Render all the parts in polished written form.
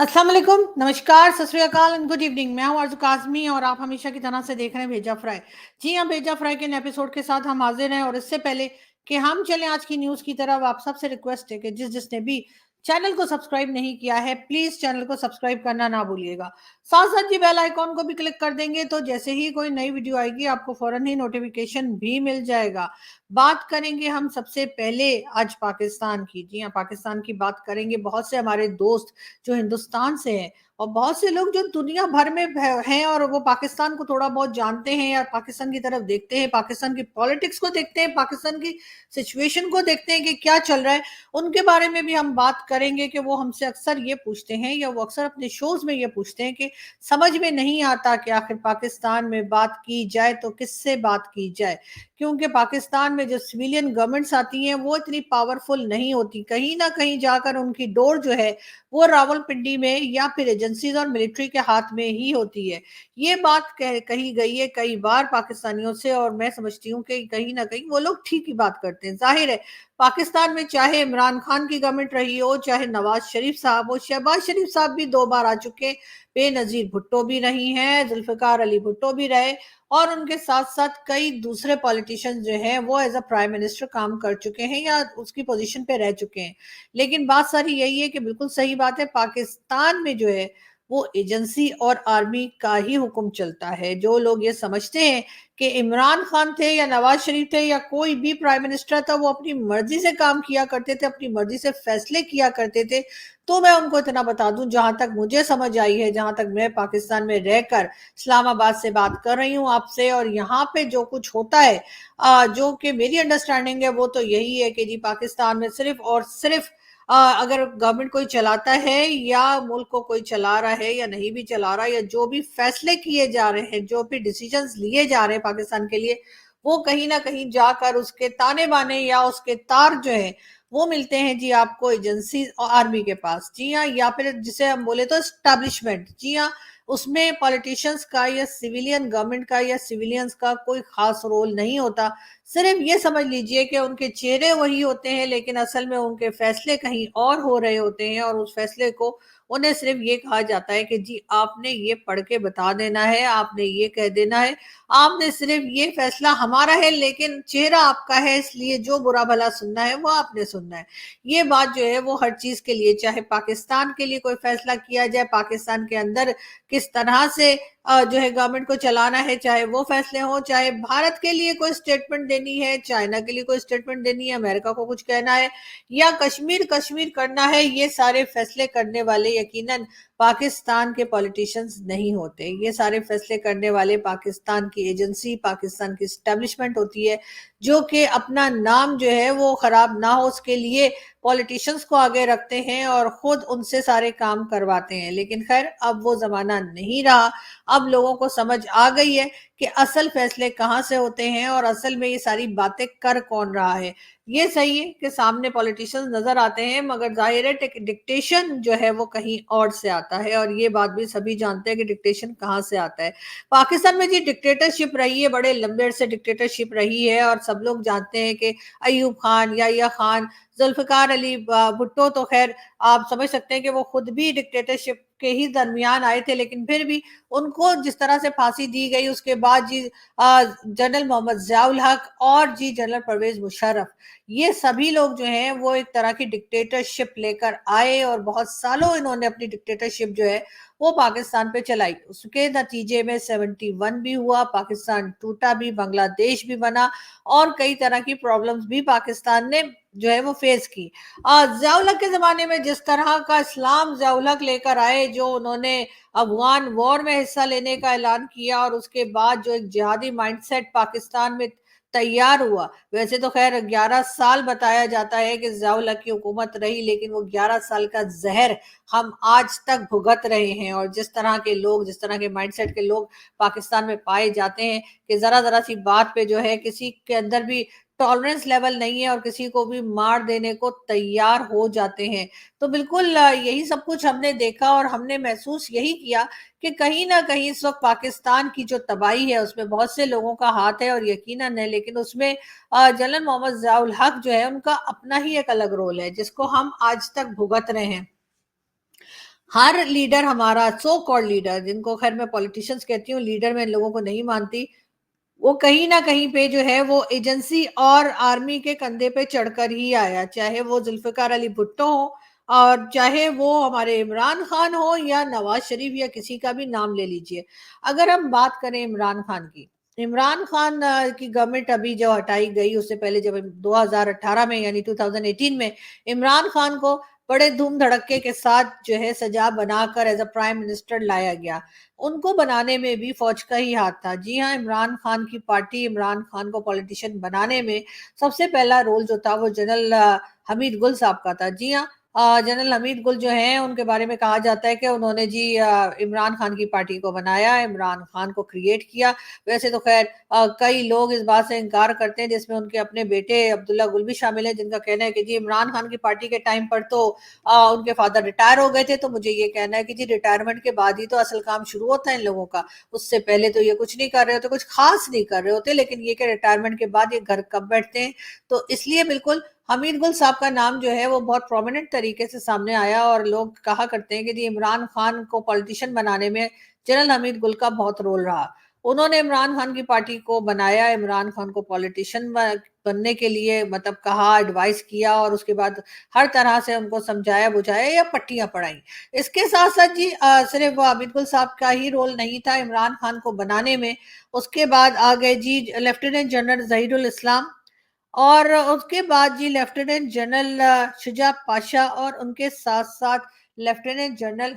अस्सलाम वालेकुम, नमस्कार, सत श्री अकाल एंड गुड इवनिंग। मैं हूं आरज़ू काज़मी और आप हमेशा की तरह से देख रहे हैं भेजा फ्राई। जी हाँ, भेजा फ्राई के नए एपिसोड के साथ हम हाजिर हैं और इससे पहले कि हम चलें आज की न्यूज़ की तरफ, आप सबसे रिक्वेस्ट है कि जिसने भी चैनल को सब्सक्राइब नहीं किया है, प्लीज़ चैनल को सब्सक्राइब करना ना भूलिएगा। साथ-साथ जी बेल आइकॉन को भी क्लिक कर देंगे तो जैसे ही कोई नई वीडियो आएगी आपको फ़ौरन ही नोटिफ़िकेशन भी मिल जाएगा। बात करेंगे हम सबसे पहले आज पाकिस्तान की। जी हाँ, पाकिस्तान की बात करेंगे। बहुत से हमारे दोस्त जो हिंदुस्तान से हैं और बहुत से लोग जो दुनिया भर में हैं और वो पाकिस्तान को थोड़ा बहुत जानते हैं या पाकिस्तान की तरफ देखते हैं, पाकिस्तान की पॉलिटिक्स को देखते हैं, पाकिस्तान की सिचुएशन को देखते हैं कि क्या चल रहा है, उनके बारे में भी हम बात करेंगे कि वो हमसे अक्सर ये पूछते हैं या वो अक्सर अपने शोज में ये पूछते हैं कि समझ में नहीं आता कि आखिर पाकिस्तान में बात की जाए तो किससे बात की जाए, क्योंकि पाकिस्तान में जो सिविलियन गवर्नमेंट्स आती हैं वो इतनी पावरफुल नहीं होती, कहीं ना कहीं जाकर उनकी डोर जो है वो रावलपिंडी में या फिर एजेंसीज और मिलिट्री के हाथ में ही होती है। ये बात कही गई है कई बार पाकिस्तानियों से और मैं समझती हूँ कि कहीं ना कहीं वो लोग ठीक ही बात करते हैं। जाहिर है पाकिस्तान में चाहे इमरान खान की गवर्नमेंट रही हो, चाहे नवाज शरीफ साहब हो, शहबाज शरीफ साहब भी 2 बार आ चुके, बेनजीर भुट्टो भी रही हैं, जुल्फिकार अली भुट्टो भी रहे और उनके साथ साथ कई दूसरे पॉलिटिशियंस जो हैं वो एज अ प्राइम मिनिस्टर काम कर चुके हैं या उसकी पोजीशन पे रह चुके हैं। लेकिन बात सारी यही है कि बिल्कुल सही बात है, पाकिस्तान में जो है वो एजेंसी और आर्मी का ही हुक्म चलता है। जो लोग ये समझते हैं कि इमरान खान थे या नवाज शरीफ थे या कोई भी प्राइम मिनिस्टर था वो अपनी मर्जी से काम किया करते थे, अपनी मर्जी से फैसले किया करते थे, तो मैं उनको इतना बता दूं, जहां तक मुझे समझ आई है, जहां तक मैं पाकिस्तान में रहकर इस्लामाबाद से बात कर रही हूँ आपसे और यहाँ पे जो कुछ होता है, जो कि मेरी अंडरस्टैंडिंग है वो तो यही है कि जी पाकिस्तान में सिर्फ और सिर्फ अगर गवर्नमेंट कोई चलाता है या मुल्क को कोई चला रहा है या नहीं भी चला रहा, या जो भी फैसले किए जा रहे हैं, जो भी डिसीजंस लिए जा रहे हैं पाकिस्तान के लिए, वो कहीं ना कहीं जाकर उसके ताने बाने या उसके तार जो है वो मिलते हैं जी आपको एजेंसी और आर्मी के पास। जी हाँ, या फिर जिसे हम बोले तो स्टैब्लिशमेंट। जी हाँ, उसमें पॉलिटिशियंस का या सिविलियन गवर्नमेंट का या सिविलियंस का कोई खास रोल नहीं होता। सिर्फ ये समझ लीजिए कि उनके चेहरे वही होते हैं लेकिन असल में उनके फैसले कहीं और हो रहे होते हैं और उस फैसले को उन्हें सिर्फ ये कहा जाता है कि जी आपने ये पढ़ के बता देना है, आपने ये कह देना है, आपने सिर्फ ये फैसला हमारा है लेकिन चेहरा आपका है, इसलिए जो बुरा भला सुनना है वो आपने सुनना है। ये बात जो है वो हर चीज के लिए, चाहे पाकिस्तान के लिए कोई फैसला किया जाए, पाकिस्तान के अंदर किस तरह से जो है गवर्नमेंट को चलाना है, चाहे वो फैसले हो, चाहे भारत के लिए कोई स्टेटमेंट देनी है, चाइना के लिए कोई स्टेटमेंट देनी है, अमेरिका को कुछ कहना है या कश्मीर कश्मीर करना है, ये सारे फैसले करने वाले यकीनन पाकिस्तान के पॉलिटिशियंस नहीं होते। ये सारे फैसले करने वाले पाकिस्तान की एजेंसी, पाकिस्तान की स्टैब्लिशमेंट होती है, जो कि अपना नाम जो है वो खराब ना हो उसके लिए पॉलिटिशियंस को आगे रखते हैं और खुद उनसे सारे काम करवाते हैं। लेकिन खैर अब वो जमाना नहीं रहा। अब लोगों को समझ आ गई है कि असल फैसले कहाँ से होते हैं और असल में ये सारी बातें कर कौन रहा है। ये सही है कि सामने पॉलिटिशियंस नजर आते हैं मगर जाहिर है डिक्टेशन जो है वो कहीं और से आता है और ये बात भी सभी जानते हैं कि डिक्टेशन कहाँ से आता है। पाकिस्तान में जी डिक्टेटरशिप रही है, बड़े लंबे अरसे डिक्टेटरशिप रही है और सब लोग जानते हैं कि अयूब खान, याहिया खान, जुल्फिकार अली भुट्टो, तो खैर आप समझ सकते हैं कि वो खुद भी डिक्टेटरशिप के ही दरमियान आए थे, लेकिन फिर भी उनको जिस तरह से फांसी दी गई उसके बाद जी जनरल मोहम्मद जियाउल हक और जी जनरल परवेज मुशर्रफ, ये सभी लोग जो हैं वो एक तरह की डिक्टेटरशिप लेकर आए और बहुत सालों इन्होंने अपनी डिक्टेटरशिप जो है वो पाकिस्तान पे चलाई। उसके नतीजे में 71 भी हुआ, पाकिस्तान टूटा भी, बांग्लादेश भी बना और कई तरह की प्रॉब्लम्स भी पाकिस्तान ने जो है वो फेस की। जियाउल हक के जमाने में जिस तरह का इस्लाम जियाउल हक लेकर आए, जो उन्होंने अफगान वॉर में हिस्सा लेने का ऐलान किया और उसके बाद जो एक जिहादी माइंडसेट पाकिस्तान में तैयार हुआ। वैसे तो खैर 11 साल बताया जाता है कि जियाउल हक की हुकूमत रही, लेकिन वो 11 साल का जहर हम आज तक भुगत रहे हैं और जिस तरह के लोग, जिस तरह के माइंडसेट के लोग पाकिस्तान में पाए जाते हैं कि जरा जरा सी बात पे जो है किसी के अंदर भी टॉलरेंस लेवल नहीं है और किसी को भी मार देने को तैयार हो जाते हैं। तो बिल्कुल यही सब कुछ हमने देखा और हमने महसूस यही किया कि कहीं ना कहीं इस वक्त पाकिस्तान की जो तबाही है उसमें बहुत से लोगों का हाथ है और यकीनन है, लेकिन उसमें जनरल मोहम्मद जियाउल हक जो है उनका अपना ही एक अलग रोल है जिसको हम आज तक भुगत रहे हैं। हर लीडर हमारा सो कॉल्ड लीडर, जिनको खैर मैं पॉलिटिशियंस कहती हूँ, लीडर मैं इन लोगों को नहीं मानती, वो कहीं ना कहीं पे जो है वो एजेंसी और आर्मी के कंधे पे चढ़कर ही आया, चाहे वो जुल्फिकार अली भुट्टो हो और चाहे वो हमारे इमरान खान हो या नवाज शरीफ या किसी का भी नाम ले लीजिए। अगर हम बात करें इमरान खान की, इमरान खान की गवर्नमेंट अभी जो हटाई गई, उससे पहले जब 2018 में यानी 2018 में इमरान खान को बड़े धूम धड़के के साथ जो है सजा बनाकर एज अ प्राइम मिनिस्टर लाया गया। उनको बनाने में भी फौज का ही हाथ था। जी हाँ, इमरान खान की पार्टी इमरान खान को पॉलिटिशियन बनाने में सबसे पहला रोल जो था वो जनरल हमीद गुल साहब का था। जी हाँ, जनरल हमीद गुल जो हैं उनके बारे में कहा जाता है कि उन्होंने जी इमरान खान की पार्टी को बनाया, इमरान खान को क्रिएट किया। वैसे तो खैर कई लोग इस बात से इनकार करते हैं, जिसमें उनके अपने बेटे अब्दुल्ला गुल भी शामिल है, जिनका कहना है कि जी इमरान खान की पार्टी के टाइम पर तो उनके फादर रिटायर हो गए थे। तो मुझे ये कहना है कि जी रिटायरमेंट के बाद ही तो असल काम शुरू होता है इन लोगों का, उससे पहले तो ये कुछ नहीं कर रहे होते, कुछ खास नहीं कर रहे होते। लेकिन ये कि रिटायरमेंट के बाद ये घर कब बैठते हैं, तो इसलिए बिल्कुल हमीद गुल साहब का नाम जो है वो बहुत प्रोमिनेंट तरीके से सामने आया और लोग कहा करते हैं कि जी इमरान खान को पॉलिटिशियन बनाने में जनरल हमीद गुल का बहुत रोल रहा। उन्होंने इमरान खान की पार्टी को बनाया, इमरान खान को पॉलिटिशियन बनने के लिए मतलब कहा, एडवाइस किया और उसके बाद हर तरह से उनको समझाया बुझाया या पट्टियां पढ़ाई। इसके साथ साथ जी सिर्फ हामिद गुल साहब का ही रोल नहीं था इमरान खान को बनाने में। उसके बाद आ गए जी लेफ्टिनेंट जनरल जहीरुल इस्लाम, और उसके बाद जी लेफ्टिनेंट जनरल शुजा पाशा, और उनके साथ साथ लेफ्टिनेंट जनरल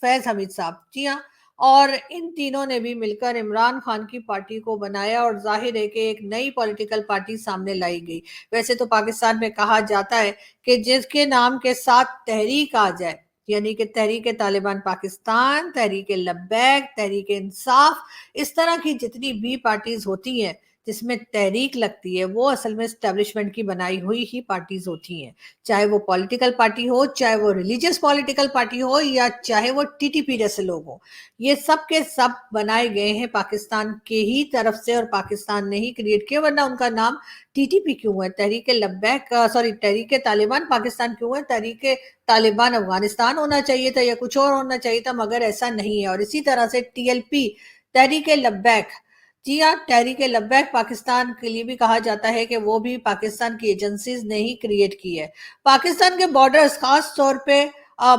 फैज हमीद साहब। जी हाँ, और इन तीनों ने भी मिलकर इमरान खान की पार्टी को बनाया और जाहिर है कि एक नई पॉलिटिकल पार्टी सामने लाई गई। वैसे तो पाकिस्तान में कहा जाता है कि जिसके नाम के साथ तहरीक आ जाए, यानी कि तहरीक तालिबान पाकिस्तान, तहरीक लब्बैक, तहरीक इंसाफ, इस तरह की जितनी भी पार्टीज होती हैं जिसमें तहरीक लगती है, वो असल में एस्टेब्लिशमेंट की बनाई हुई ही पार्टीज होती हैं। चाहे वो पॉलिटिकल पार्टी हो, चाहे वो रिलीजियस पॉलिटिकल पार्टी हो, या चाहे वो टीटीपी जैसे लोग हो, ये सब के सब बनाए गए हैं पाकिस्तान के ही तरफ से और पाकिस्तान ने ही क्रिएट किया। वरना उनका नाम टीटीपी क्यों है, तहरीक लब्बैक सॉरी तहरीक तालिबान पाकिस्तान क्यों है, तहरीक तालिबान अफगानिस्तान होना चाहिए था या कुछ और होना चाहिए था, मगर ऐसा नहीं है। और इसी तरह से टीएलपी, तहरीक लब्बैक, जी हाँ, तहरीक लब्बैक पाकिस्तान के लिए भी कहा जाता है कि वो भी पाकिस्तान की एजेंसीज ने ही क्रिएट की है। पाकिस्तान के बॉर्डर्स खास तौर पे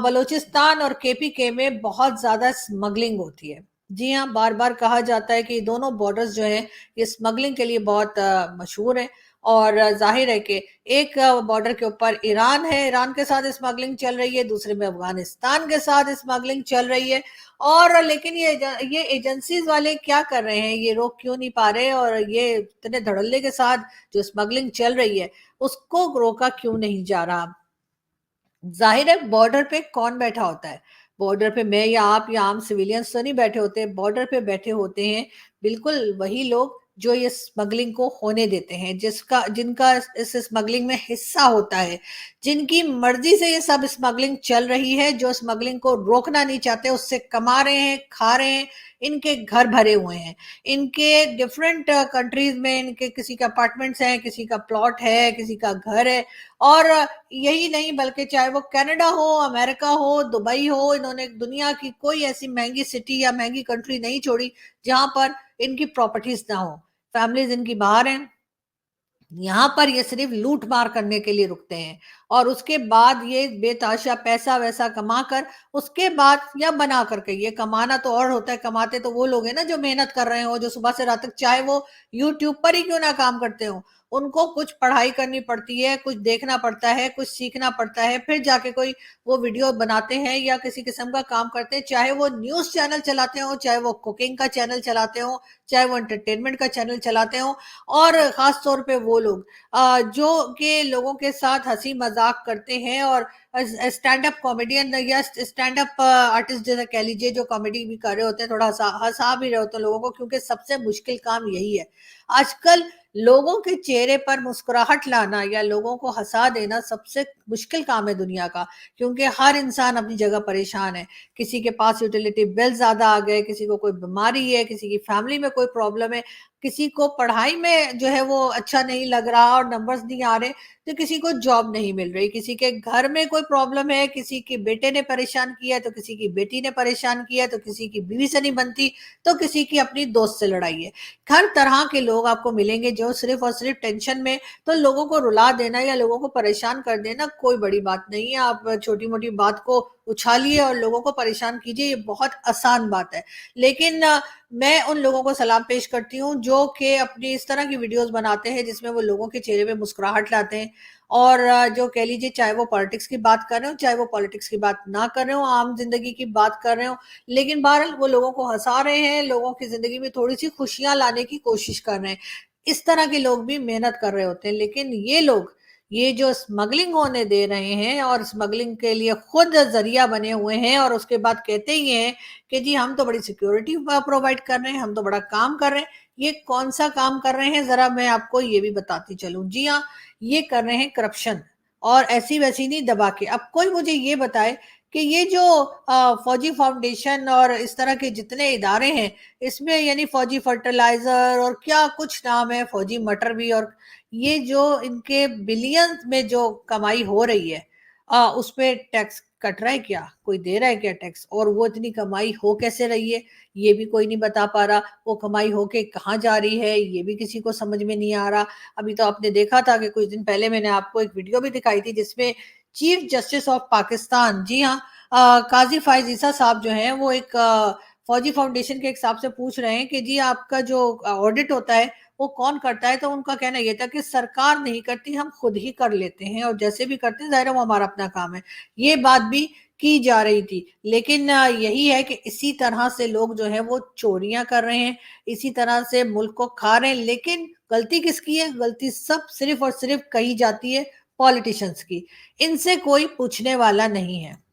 बलूचिस्तान और केपीके में बहुत ज्यादा स्मगलिंग होती है। जी हाँ, बार बार कहा जाता है कि दोनों बॉर्डर्स जो हैं ये स्मगलिंग के लिए बहुत मशहूर है। और जाहिर है कि एक बॉर्डर के ऊपर ईरान है, ईरान के साथ स्मगलिंग चल रही है, दूसरे में अफगानिस्तान के साथ स्मगलिंग चल रही है। और लेकिन ये एजेंसीज वाले क्या कर रहे हैं, ये रोक क्यों नहीं पा रहे, और ये इतने धड़ल्ले के साथ जो स्मगलिंग चल रही है उसको रोका क्यों नहीं जा रहा। जाहिर है बॉर्डर पे कौन बैठा होता है, बॉर्डर पे मैं या आप या आम सिविलियंस तो नहीं बैठे होते, बॉर्डर पे बैठे होते हैं बिल्कुल वही लोग जो ये स्मगलिंग को होने देते हैं, जिसका जिनका इस स्मगलिंग में हिस्सा होता है, जिनकी मर्जी से ये सब स्मगलिंग चल रही है, जो स्मगलिंग को रोकना नहीं चाहते, उससे कमा रहे हैं, खा रहे हैं, इनके घर भरे हुए हैं, इनके डिफरेंट कंट्रीज में इनके किसी का अपार्टमेंट्स हैं, किसी का प्लॉट है, किसी का घर है। और यही नहीं बल्कि चाहे वो कनाडा हो, अमेरिका हो, दुबई हो, इन्होंने दुनिया की कोई ऐसी महंगी सिटी या महंगी कंट्री नहीं छोड़ी जहां पर इनकी प्रॉपर्टीज ना हो। फैमिलीज इनकी बाहर हैं, यहाँ पर ये सिर्फ लूट मार करने के लिए रुकते हैं, और उसके बाद ये बेताशा पैसा वैसा कमा कर उसके बाद या बना करके, ये कमाना तो और होता है, कमाते तो वो लोग हैं ना जो मेहनत कर रहे हो, जो सुबह से रात तक चाहे वो यूट्यूब पर ही क्यों ना काम करते हो, उनको कुछ पढ़ाई करनी पड़ती है, कुछ देखना पड़ता है, कुछ सीखना पड़ता है, फिर जाके कोई वो वीडियो बनाते हैं या किसी किस्म का काम करते हैं, चाहे वो न्यूज चैनल चलाते हो, चाहे वो कुकिंग का चैनल चलाते हो, चाहे वो एंटरटेनमेंट का चैनल चलाते हो। और खास तौर पे वो लोग जो कि लोगों के साथ हंसी मजाक करते हैं और स्टैंड अप कॉमेडियन या स्टैंड अप आर्टिस्ट जैसा कह लीजिए, जो कॉमेडी भी कर रहे होते हैं, थोड़ा हंसा हंसा भी रहे होते हैं लोगों को, क्योंकि सबसे मुश्किल काम यही है आजकल, लोगों के चेहरे पर मुस्कुराहट लाना या लोगों को हंसा देना सबसे मुश्किल काम है दुनिया का। क्योंकि हर इंसान अपनी जगह परेशान है, किसी के पास यूटिलिटी बिल ज्यादा आ गए, किसी को कोई बीमारी है, किसी की फैमिली में कोई प्रॉब्लम है, किसी को पढ़ाई में जो है वो अच्छा नहीं लग रहा और नंबर्स नहीं आ रहे, तो किसी को जॉब नहीं मिल रही, किसी के घर में कोई प्रॉब्लम है, किसी के बेटे ने परेशान किया है, तो किसी की बेटी ने परेशान किया है, तो किसी की बीवी से नहीं बनती, तो किसी की अपनी दोस्त से लड़ाई है। हर तरह के लोग आपको मिलेंगे जो सिर्फ और सिर्फ टेंशन में। तो लोगों को रुला देना या लोगों को परेशान कर देना कोई बड़ी बात नहीं है। आप छोटी मोटी बात को उछालिए और लोगों को परेशान कीजिए, ये बहुत आसान बात है। लेकिन मैं उन लोगों को सलाम पेश करती हूँ जो कि अपनी इस तरह की वीडियोस बनाते हैं जिसमें वो लोगों के चेहरे पे मुस्कुराहट लाते हैं, और जो कह लीजिए चाहे वो पॉलिटिक्स की बात कर रहे हो, चाहे वो पॉलिटिक्स की बात ना कर रहे हो, आम जिंदगी की बात कर रहे हो, लेकिन बहरहाल वो लोगों को हंसा रहे हैं, लोगों की जिंदगी में थोड़ी सी खुशियां लाने की कोशिश कर रहे हैं। इस तरह के लोग भी मेहनत कर रहे होते हैं, लेकिन ये लोग ये जो स्मगलिंग होने दे रहे हैं और स्मगलिंग के लिए खुद जरिया बने हुए हैं, और उसके बाद कहते ही हैं कि जी हम तो बड़ी सिक्योरिटी प्रोवाइड कर रहे हैं, हम तो बड़ा काम कर रहे हैं। ये कौन सा काम कर रहे हैं, जरा मैं आपको ये भी बताती चलूं। जी हाँ, ये कर रहे हैं करप्शन, और ऐसी वैसी नहीं दबा के। अब कोई मुझे ये बताए कि ये जो फौजी फाउंडेशन और इस तरह के जितने इदारे हैं, इसमें यानी फौजी फर्टिलाइजर और क्या कुछ नाम है, फौजी मटर भी, और ये जो इनके बिलियंस में जो कमाई हो रही है, उस पे टैक्स कट रहा है क्या, कोई दे रहा है क्या टैक्स? और वो इतनी कमाई हो कैसे रही है, ये भी कोई नहीं बता पा रहा। वो कमाई होके कहाँ जा रही है, ये भी किसी को समझ में नहीं आ रहा। अभी तो आपने देखा था कि कुछ दिन पहले मैंने आपको एक वीडियो भी दिखाई थी जिसमें चीफ जस्टिस ऑफ पाकिस्तान, जी हाँ, काजी फायज ईसा साहब जो हैं, वो एक फौजी फाउंडेशन के एक साहब से पूछ रहे हैं कि जी आपका जो ऑडिट होता है वो कौन करता है? तो उनका कहना ये था कि सरकार नहीं करती, हम खुद ही कर लेते हैं, और जैसे भी करते हैं ज़ाहिर है वो हमारा अपना काम है। ये बात भी की जा रही थी, लेकिन यही है कि इसी तरह से लोग जो है वो चोरियां कर रहे हैं, इसी तरह से मुल्क को खा रहे हैं। लेकिन गलती किसकी है? गलती सब सिर्फ और सिर्फ कही जाती है पॉलिटिशियंस की। इनसे कोई पूछने वाला नहीं है।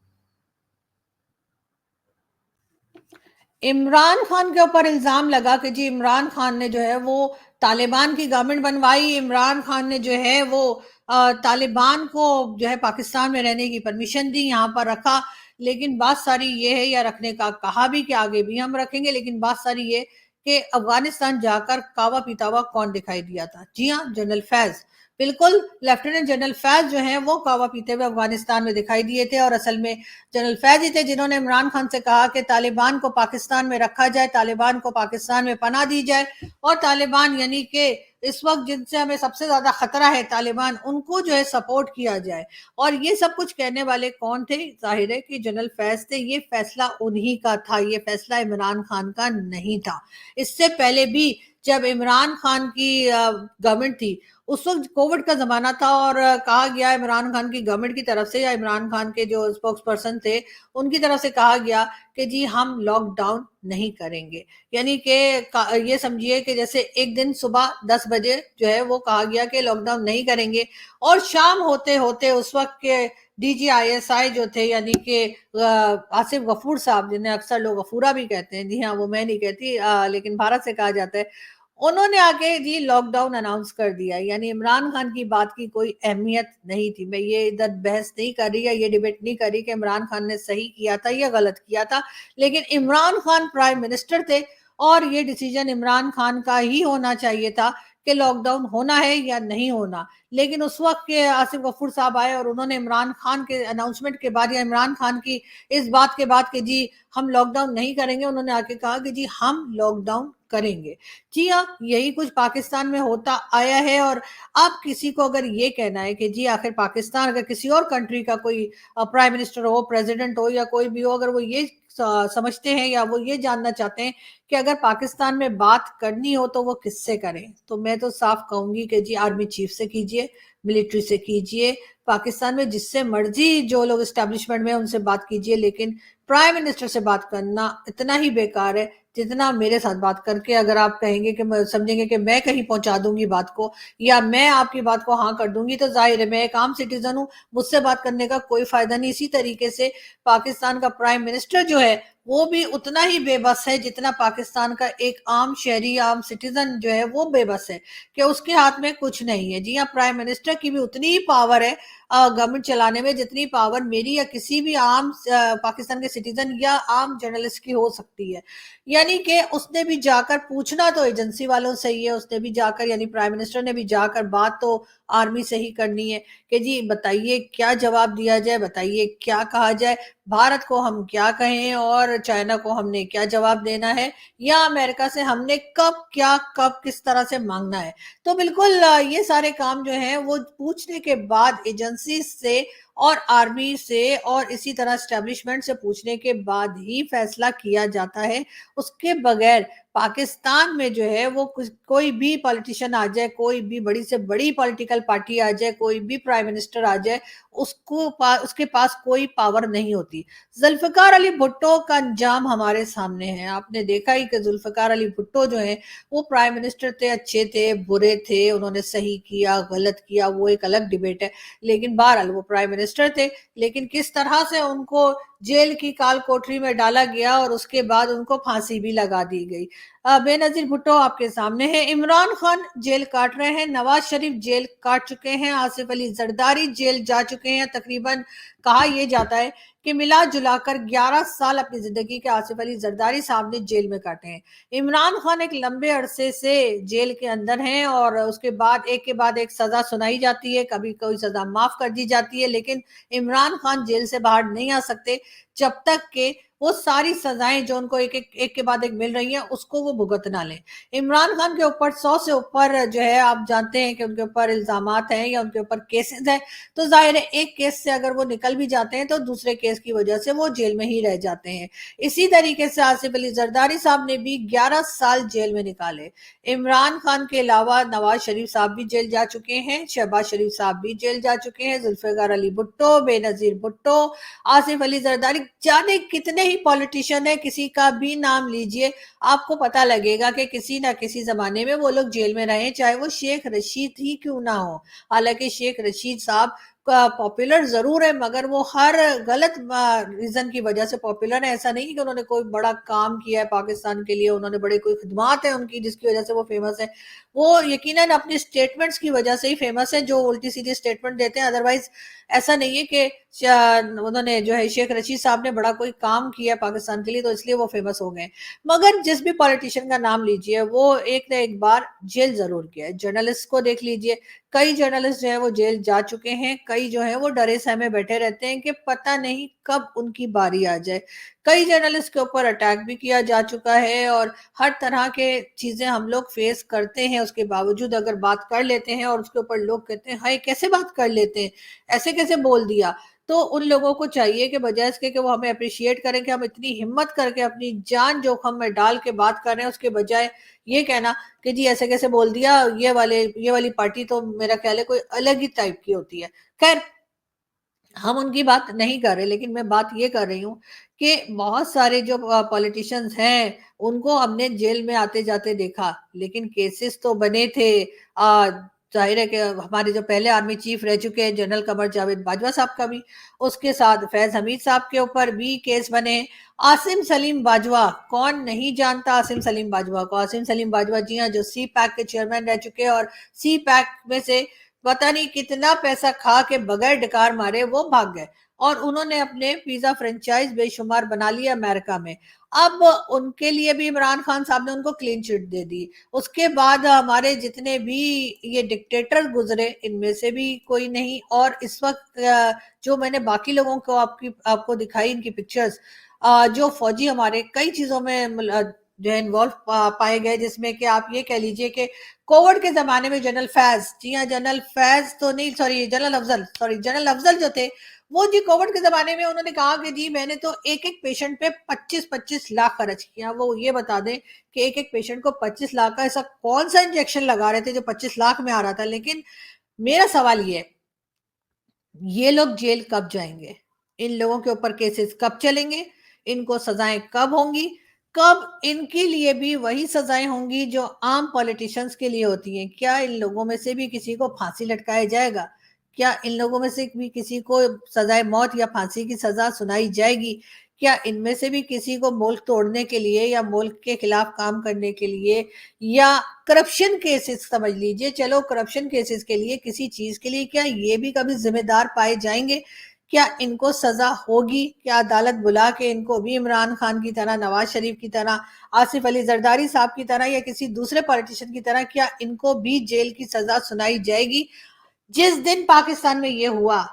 इमरान खान के ऊपर इल्जाम लगा कि जी इमरान खान ने जो है वो तालिबान की गवर्नमेंट बनवाई, इमरान खान ने जो है वो तालिबान को जो है पाकिस्तान में रहने की परमिशन दी, यहाँ पर रखा। लेकिन बात सारी ये है, या रखने का कहा भी कि आगे भी हम रखेंगे, लेकिन बात सारी ये कि अफगानिस्तान जाकर कावा पीता हुआ कौन दिखाई दिया था? जी हाँ, जनरल फैज। बिल्कुल, लेफ्टिनेंट जनरल फैज जो है वो कावा पीते हुए अफगानिस्तान में दिखाई दिए थे, और असल में जनरल फैज ही थे जिन्होंने इमरान खान से कहा कि तालिबान को पाकिस्तान में रखा जाए, तालिबान को पाकिस्तान में पनाह दी जाए, और तालिबान यानी कि इस वक्त जिनसे हमें सबसे ज्यादा खतरा है तालिबान, उनको जो है सपोर्ट किया जाए। और ये सब कुछ कहने वाले कौन थे? जाहिर है कि जनरल फैज थे। ये फैसला उन्हीं का था, ये फैसला इमरान खान का नहीं था। इससे पहले भी जब इमरान खान की गवर्नमेंट थी, उस वक्त कोविड का जमाना था, और कहा गया इमरान खान की गवर्नमेंट की तरफ से, या इमरान खान के जो स्पोक्स पर्सन थे उनकी तरफ से कहा गया कि जी हम लॉकडाउन नहीं करेंगे। यानी कि ये समझिए कि जैसे एक दिन सुबह 10 बजे जो है वो कहा गया कि लॉकडाउन नहीं करेंगे, और शाम होते होते उस वक्त के DGISI जो थे, यानी कि आसिफ गफूर साहब, जिन्हें अक्सर लोग गफूरा भी कहते हैं, जी हाँ वो मैं नहीं कहती, लेकिन भारत से कहा जाता है, उन्होंने आके जी लॉकडाउन अनाउंस कर दिया। यानी इमरान खान की बात की कोई अहमियत नहीं थी। मैं ये इधर बहस नहीं कर रही, या ये डिबेट नहीं कर रही कि इमरान खान ने सही किया था या गलत किया था, लेकिन इमरान खान प्राइम मिनिस्टर थे, और ये डिसीजन इमरान खान का ही होना चाहिए था कि लॉकडाउन होना है या नहीं होना। लेकिन उस वक्त के आसिफ गफूर साहब आए, और उन्होंने इमरान खान के अनाउंसमेंट के बाद, या इमरान खान की इस बात के बाद कि जी हम लॉकडाउन नहीं करेंगे, उन्होंने आके कहा कि जी हम लॉकडाउन करेंगे। जी हाँ, यही कुछ पाकिस्तान में होता आया है। और अब किसी को अगर ये कहना है कि जी आखिर पाकिस्तान, अगर किसी और कंट्री का कोई प्राइम मिनिस्टर हो, प्रेसिडेंट हो, या कोई भी हो, अगर वो ये समझते हैं या वो ये जानना चाहते हैं कि अगर पाकिस्तान में बात करनी हो तो वो किससे करें, तो मैं तो साफ कहूंगी कि जी आर्मी चीफ से कीजिए, मिलिट्री से कीजिए, पाकिस्तान में जिससे मर्जी जो लोग एस्टेब्लिशमेंट में उनसे बात कीजिए, लेकिन प्राइम मिनिस्टर से बात करना इतना ही बेकार है जितना मेरे साथ बात करके, अगर आप कहेंगे कि मैं समझेंगे कि मैं कहीं पहुंचा दूंगी बात को, या मैं आपकी बात को हाँ कर दूंगी, तो जाहिर है मैं एक आम सिटीजन हूँ, मुझसे बात करने का कोई फायदा नहीं। इसी तरीके से पाकिस्तान का प्राइम मिनिस्टर जो है वो भी उतना ही बेबस है जितना पाकिस्तान का एक आम शहरी, आम सिटीजन जो है वो बेबस है, कि उसके हाथ में कुछ नहीं है। जी हाँ, प्राइम मिनिस्टर की भी उतनी ही पावर है गवर्नमेंट चलाने में जितनी पावर मेरी या किसी भी आम पाकिस्तान के सिटीजन या आम जर्नलिस्ट की हो सकती है। यानी कि उसने भी जाकर पूछना तो एजेंसी वालों से ही है, उसने भी जाकर यानी प्राइम मिनिस्टर ने भी जाकर बात तो आर्मी से ही करनी है कि जी बताइए क्या जवाब दिया जाए, बताइए क्या कहा जाए, भारत को हम क्या कहें और चाइना को हमने क्या जवाब देना है, या अमेरिका से हमने कब क्या कब किस तरह से मांगना है। तो बिल्कुल ये सारे काम जो हैं वो पूछने के बाद एजेंसी से और आर्मी से और इसी तरह एस्टेब्लिशमेंट से पूछने के बाद ही फैसला किया जाता है। उसके बगैर पाकिस्तान में जो है वो कोई भी पॉलिटिशियन आ जाए, कोई भी बड़ी से बड़ी पॉलिटिकल पार्टी आ जाए, कोई भी प्राइम मिनिस्टर आ जाए, उसके पास कोई पावर नहीं होती। जुल्फिकार अली भुट्टो का अंजाम हमारे सामने है। आपने देखा ही कि जुल्फिकार अली भुट्टो जो है वो प्राइम मिनिस्टर थे, अच्छे थे, बुरे थे, उन्होंने सही किया, गलत किया, वो एक अलग डिबेट है। लेकिन बहरहाल वो प्राइम मिनिस्टर थे। लेकिन किस तरह से उनको जेल की काल कोठरी में डाला गया और उसके बाद उनको फांसी भी लगा दी गई। बेनजीर भुट्टो आपके सामने है। इमरान खान जेल काट रहे हैं, नवाज शरीफ जेल काट चुके हैं, आसिफ अली जरदारी जेल जा चुके हैं। तकरीबन कहा यह जाता है कि मिला जुलाकर 11 साल अपनी जिंदगी के आसिफ अली जरदारी साहब ने जेल में काटे हैं। इमरान खान एक लंबे अरसे से जेल के अंदर हैं और उसके बाद एक के बाद एक सजा सुनाई जाती है, कभी कोई सजा माफ कर दी जाती है, लेकिन इमरान खान जेल से बाहर नहीं आ सकते जब तक कि वो सारी सजाएं जो उनको एक के बाद एक मिल रही हैं उसको वो भुगत ना लें। इमरान खान के ऊपर 100 से ऊपर जो है आप जानते हैं कि उनके ऊपर इल्जामात हैं या उनके ऊपर केसेस हैं। तो जाहिर है एक केस से अगर वो निकल भी जाते हैं तो दूसरे केस की वजह से वो जेल में ही रह जाते हैं। इसी तरीके से आसिफ अली जरदारी साहब ने भी 11 साल जेल में निकाले। इमरान खान के अलावा नवाज शरीफ साहब भी जेल जा चुके हैं, शहबाज शरीफ साहब भी जेल जा चुके हैं, जुल्फिकार अली भुट्टो, बेनजीर भुट्टो, आसिफ अली जरदारी, जाने कितने ही पॉलिटिशियन है, किसी का भी नाम लीजिए आपको पता लगेगा कि किसी ना किसी जमाने में वो लोग जेल में रहे, चाहे वो शेख रशीद ही क्यों ना हो। हालांकि शेख रशीद साहब पॉपुलर जरूर है मगर वो हर गलत रीजन की वजह से पॉपुलर है। ऐसा नहीं कि उन्होंने कोई बड़ा काम किया है पाकिस्तान के लिए, उन्होंने बड़े कोई खिदमात है उनकी जिसकी वजह से वो फेमस है। वो यकीनन अपनी स्टेटमेंट्स की वजह से ही फेमस है, जो उल्टी सीधी स्टेटमेंट देते हैं। अदरवाइज ऐसा नहीं है कि उन्होंने जो है शेख रशीद साहब ने बड़ा कोई काम किया पाकिस्तान के लिए तो इसलिए वो फेमस हो गए। मगर जिस भी पॉलिटिशियन का नाम लीजिए वो एक ना एक बार जेल जरूर गया है। जर्नलिस्ट को देख लीजिए, कई जर्नलिस्ट जो है वो जेल जा चुके हैं, कई जो है वो डरे सहमे बैठे रहते हैं कि पता नहीं कब उनकी बारी आ जाए। कई जर्नलिस्ट के ऊपर अटैक भी किया जा चुका है और हर तरह के चीजें हम लोग फेस करते हैं, उसके बावजूद अगर बात कर लेते हैं और उसके ऊपर लोग कहते हैं हाय कैसे बात कर लेते हैं, ऐसे कैसे बोल दिया। तो उन लोगों को चाहिए कि बजाय इसके कि वो हमें अप्रिशिएट करें कि हम इतनी हिम्मत करके अपनी जान जोखिम में डाल के बात कर रहे हैं, उसके बजाय ये कहना कि जी ऐसे कैसे बोल दिया, ये वाली पार्टी तो मेरा ख्याल है कोई अलग ही टाइप की होती है। खैर हम उनकी बात नहीं कर रहे, लेकिन मैं बात ये कर रही हूँ कि बहुत सारे जो पॉलिटिशियंस हैं उनको हमने जेल में आते जाते देखा, लेकिन केसेस तो बने थे। जाहिर है कि हमारे जो पहले आर्मी चीफ रह चुके हैं जनरल कमर जावेद बाजवा साहब का भी, उसके साथ फैज हमीद साहब के ऊपर भी केस बने। आसिम सलीम बाजवा, कौन नहीं जानता आसिम सलीम बाजवा को। आसिम सलीम बाजवा जी हाँ जो सी पैक के चेयरमैन रह चुके हैं और सी पैक में से पता नहीं कितना पैसा खा के बगैर डकार मारे वो भाग गए और उन्होंने अपने पिज्जा फ्रेंचाइज बेशुमार बना लिया अमेरिका में। अब उनके लिए भी इमरान खान साहब ने उनको क्लीन चिट दे दी। उसके बाद हमारे जितने भी ये डिक्टेटर गुजरे इनमें से भी कोई नहीं। और इस वक्त जो मैंने बाकी लोगों को आपको दिखाई इनकी पिक्चर्स, जो फौजी हमारे कई चीजों में जो है इन्वॉल्व पाए गए, जिसमें कि आप ये कह लीजिए कि कोविड के जमाने में जनरल फैज, जी हाँ जनरल फैज तो नहीं सॉरी जनरल अफजल जो थे वो जी कोविड के जमाने में उन्होंने कहा कि जी मैंने तो एक एक पेशेंट पे 25-25 लाख खर्च किया। वो ये बता दें कि एक एक पेशेंट को 25 लाख का ऐसा कौन सा इंजेक्शन लगा रहे थे जो 25 लाख में आ रहा था। लेकिन मेरा सवाल ये लोग जेल कब जाएंगे, इन लोगों के ऊपर केसेस कब चलेंगे, इनको सजाएं कब होंगी, कब इनके लिए भी वही सजाएं होंगी जो आम पॉलिटिशियंस के लिए होती हैं। क्या इन लोगों में से भी किसी को फांसी लटकाया जाएगा? क्या इन लोगों में से भी किसी को सजाए मौत या फांसी की सजा सुनाई जाएगी? क्या इनमें से भी किसी को मुल्क तोड़ने के लिए या मुल्क के खिलाफ काम करने के लिए या करप्शन केसेस समझ लीजिए, चलो करप्शन केसेस के लिए किसी चीज के लिए, क्या ये भी कभी जिम्मेदार पाए जाएंगे? क्या इनको सजा होगी? क्या अदालत बुला के इनको भी इमरान खान की तरह, नवाज शरीफ की तरह, आसिफ अली जरदारी साहब की तरह या किसी दूसरे पॉलिटिशियन की तरह क्या इनको भी जेल की सजा सुनाई जाएगी? जिस दिन पाकिस्तान में ये हुआ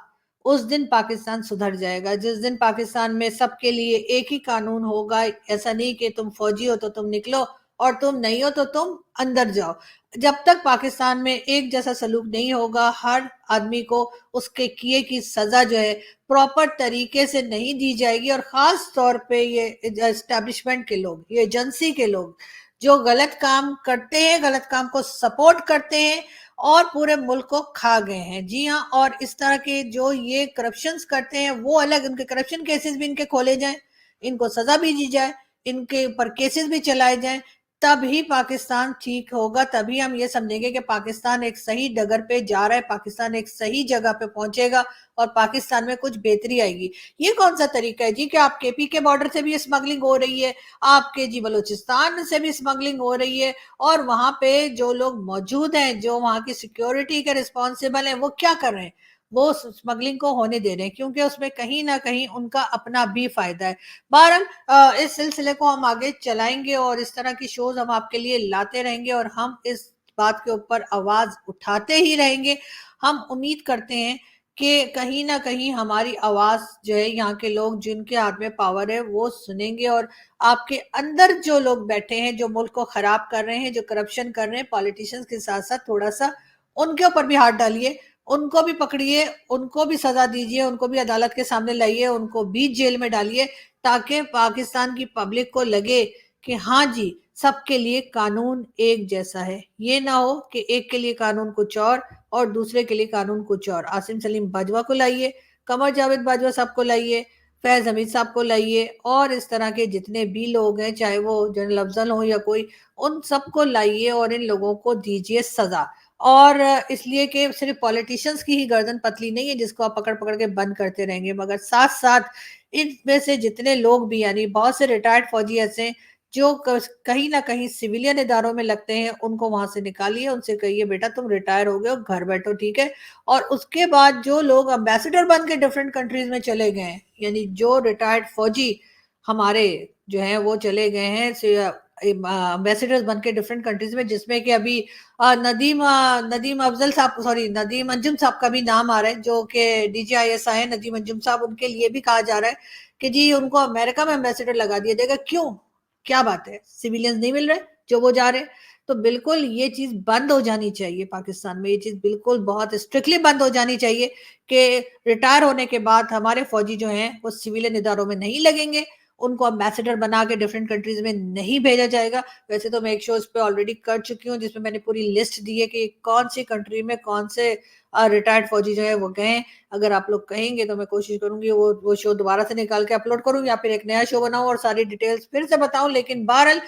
उस दिन पाकिस्तान सुधर जाएगा। जिस दिन पाकिस्तान में सबके लिए एक ही कानून होगा, ऐसा नहीं कि तुम फौजी हो तो तुम निकलो और तुम नहीं हो तो तुम अंदर जाओ। जब तक पाकिस्तान में एक जैसा सलूक नहीं होगा, हर आदमी को उसके किए की सजा जो है प्रॉपर तरीके से नहीं दी जाएगी, और खास तौर पे ये एस्टेब्लिशमेंट के लोग, ये एजेंसी के लोग जो गलत काम करते हैं, गलत काम को सपोर्ट करते हैं और पूरे मुल्क को खा गए हैं। जी हाँ, और इस तरह के जो ये करप्शंस करते हैं वो अलग, उनके करप्शन केसेस भी इनके खोले जाएं, इनको सजा भी दी जाए, इनके ऊपर केसेस भी चलाए जाएं, तभी पाकिस्तान ठीक होगा। तभी हम ये समझेंगे कि पाकिस्तान एक सही डगर पे जा रहा है, पाकिस्तान एक सही जगह पे पहुंचेगा और पाकिस्तान में कुछ बेहतरी आएगी। ये कौन सा तरीका है जी कि आप केपी के बॉर्डर से भी स्मगलिंग हो रही है, आपके जी बलूचिस्तान से भी स्मगलिंग हो रही है, और वहां पे जो लोग मौजूद हैं, जो वहां की सिक्योरिटी के रिस्पॉन्सिबल हैं, वो क्या कर रहे हैं? वो स्मगलिंग को होने दे रहे हैं, क्योंकि उसमें कहीं ना कहीं उनका अपना भी फायदा है। बहरहाल इस सिलसिले को हम आगे चलाएंगे और इस तरह की शोज हम आपके लिए लाते रहेंगे और हम इस बात के ऊपर आवाज उठाते ही रहेंगे। हम उम्मीद करते हैं कि कहीं ना कहीं हमारी आवाज जो है, यहाँ के लोग जिनके हाथ में पावर है वो सुनेंगे, और आपके अंदर जो लोग बैठे हैं, जो मुल्क को खराब कर रहे हैं, जो करप्शन कर रहे हैं पॉलिटिशियंस के साथ साथ, थोड़ा सा उनके ऊपर भी हाथ डालिए, उनको भी पकड़िए, उनको भी सजा दीजिए, उनको भी अदालत के सामने लाइए, उनको भी जेल में डालिए, ताकि पाकिस्तान की पब्लिक को लगे कि हाँ जी, सबके लिए कानून एक जैसा है। ये ना हो कि एक के लिए कानून कुछ और दूसरे के लिए कानून कुछ और। आसिम सलीम बाजवा को लाइए, कमर जावेद बाजवा साहब को लाइए, फैज हमीद साहब को लाइए, और इस तरह के जितने भी लोग हैं, चाहे वो जनरल अफजल हो या कोई, उन सबको लाइए और इन लोगों को दीजिए सजा। और इसलिए कि सिर्फ पॉलिटिशियंस की ही गर्दन पतली नहीं है जिसको आप पकड़ पकड़ के बंद करते रहेंगे, मगर साथ साथ इनमें से जितने लोग भी, यानी बहुत से रिटायर्ड फौजी ऐसे हैं जो कहीं ना कहीं सिविलियन इदारों में लगते हैं, उनको वहां से निकालिए, उनसे कहिए बेटा तुम रिटायर हो गए हो, घर बैठो, ठीक है। और उसके बाद जो लोग अम्बेसडर बन के डिफरेंट कंट्रीज में चले गए हैं, यानी जो रिटायर्ड फौजी हमारे जो हैं वो चले गए हैं एम्बेसडर्स बन के डिफरेंट कंट्रीज में, जिसमें कि अभी नदीम अफजल साहब, सॉरी नदीम अंजुम साहब का भी नाम आ रहा है, जो कि DGISI है, नदीम अंजुम साहब, उनके लिए भी कहा जा रहा है कि जी उनको अमेरिका में एम्बेसडर लगा दिया जाएगा। क्यों? क्या बात है, सिविलियंस नहीं मिल रहे जो वो जा रहे हैं? तो बिल्कुल ये चीज बंद हो जानी चाहिए पाकिस्तान में, ये चीज बिल्कुल बहुत स्ट्रिक्टली बंद हो जानी चाहिए कि रिटायर होने के बाद हमारे फौजी जो हैं वो सिविलियन इदारों में नहीं लगेंगे, उनको अम्बेसडर बना के डिफरेंट कंट्रीज में नहीं भेजा जाएगा। वैसे तो मैं एक शो इस पे ऑलरेडी कर चुकी हूँ जिसमें मैंने पूरी लिस्ट दी है कि कौन सी कंट्री में कौन से रिटायर्ड फौजी जो है वो गए हैं। अगर आप लोग कहेंगे तो मैं कोशिश करूंगी वो शो दोबारा से निकाल के अपलोड करूँ, या फिर एक नया शो बनाऊं और सारी डिटेल्स फिर से बताऊं। लेकिन बहरहाल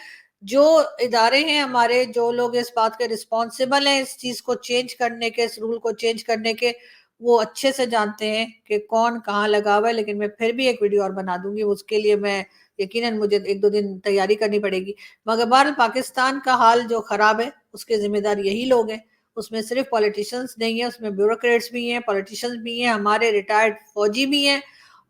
जो इदारे हैं हमारे, जो लोग इस बात के रिस्पॉन्सिबल हैं इस चीज को चेंज करने के, इस रूल को चेंज करने के, वो अच्छे से जानते हैं कि कौन कहाँ लगा हुआ है। लेकिन मैं फिर भी एक वीडियो और बना दूंगी, उसके लिए मैं यकीनन मुझे 1-2 दिन तैयारी करनी पड़ेगी। मगर बहरहाल पाकिस्तान का हाल जो खराब है उसके जिम्मेदार यही लोग हैं, उसमें सिर्फ पॉलिटिशियंस नहीं है, उसमें ब्यूरोक्रेट्स भी हैं, पॉलिटिशियंस भी हैं, हमारे रिटायर्ड फौजी भी हैं,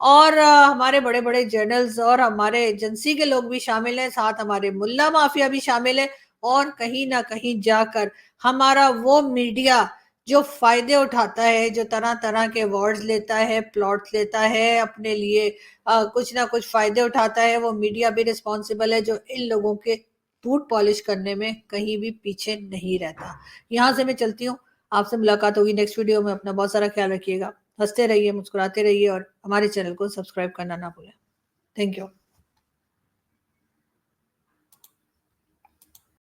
और हमारे बड़े बड़े जर्नल्स और हमारे एजेंसी के लोग भी शामिल हैं, साथ हमारे मुल्ला माफिया भी शामिल है, और कहीं ना कहीं जाकर हमारा वो मीडिया जो फायदे उठाता है, जो तरह तरह के अवार्ड्स लेता है, प्लॉट्स लेता है अपने लिए, कुछ ना कुछ फायदे उठाता है, वो मीडिया भी रिस्पॉन्सिबल है जो इन लोगों के बूट पॉलिश करने में कहीं भी पीछे नहीं रहता। यहाँ से मैं चलती हूँ, आपसे मुलाकात होगी नेक्स्ट वीडियो में। अपना बहुत सारा ख्याल रखिएगा, हंसते रहिए, मुस्कुराते रहिए, और हमारे चैनल को सब्सक्राइब करना ना भूलें। Thank you.